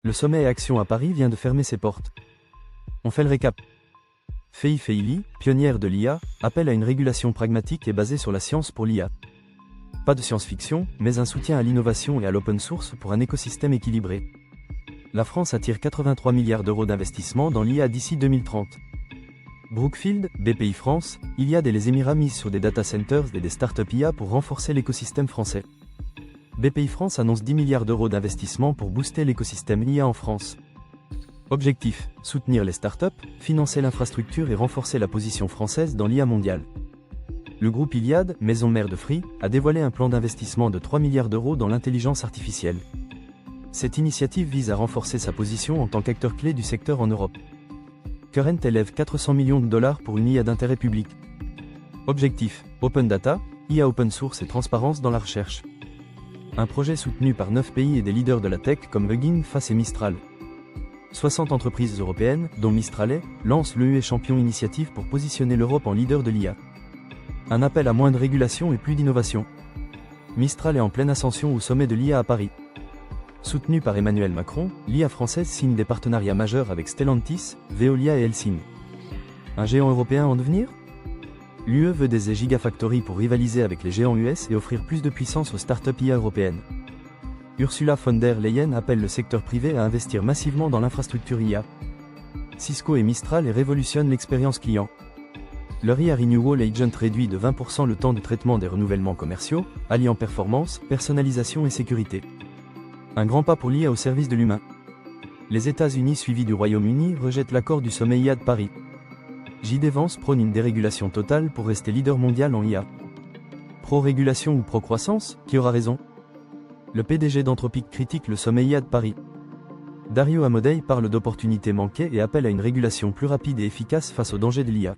Le sommet Action à Paris vient de fermer ses portes. On fait le récap. Fei Feili, pionnière de l'IA, appelle à une régulation pragmatique et basée sur la science pour l'IA. Pas de science-fiction, mais un soutien à l'innovation et à l'open source pour un écosystème équilibré. La France attire 83 milliards d'euros d'investissement dans l'IA d'ici 2030. Brookfield, BPI France, Iliad et les Émirats misent sur des data centers et des startups IA pour renforcer l'écosystème français. BPI France annonce 10 milliards d'euros d'investissement pour booster l'écosystème IA en France. Objectif, soutenir les startups, financer l'infrastructure et renforcer la position française dans l'IA mondiale. Le groupe Iliad, maison mère de Free, a dévoilé un plan d'investissement de 3 milliards d'euros dans l'intelligence artificielle. Cette initiative vise à renforcer sa position en tant qu'acteur clé du secteur en Europe. Current élève 400 millions de dollars pour une IA d'intérêt public. Objectif, Open Data, IA open source et transparence dans la recherche. Un projet soutenu par 9 pays et des leaders de la tech comme Hugging Face et Mistral. 60 entreprises européennes, dont Mistral, lancent l'EUE Champion Initiative pour positionner l'Europe en leader de l'IA. Un appel à moins de régulation et plus d'innovation. Mistral est en pleine ascension au sommet de l'IA à Paris. Soutenu par Emmanuel Macron, l'IA française signe des partenariats majeurs avec Stellantis, Veolia et Elsing. Un géant européen en devenir ? L'UE veut des Gigafactories pour rivaliser avec les géants US et offrir plus de puissance aux startups IA européennes. Ursula von der Leyen appelle le secteur privé à investir massivement dans l'infrastructure IA. Cisco et Mistral révolutionnent l'expérience client. Leur IA Renewal Agent réduit de 20% le temps de traitement des renouvellements commerciaux, alliant performance, personnalisation et sécurité. Un grand pas pour l'IA au service de l'humain. Les États-Unis suivis du Royaume-Uni rejettent l'accord du sommet IA de Paris. JD Vance prône une dérégulation totale pour rester leader mondial en IA. Pro-régulation ou pro-croissance, qui aura raison ? Le PDG d'Anthropic critique le sommet IA de Paris. Dario Amodei parle d'opportunités manquées et appelle à une régulation plus rapide et efficace face aux dangers de l'IA.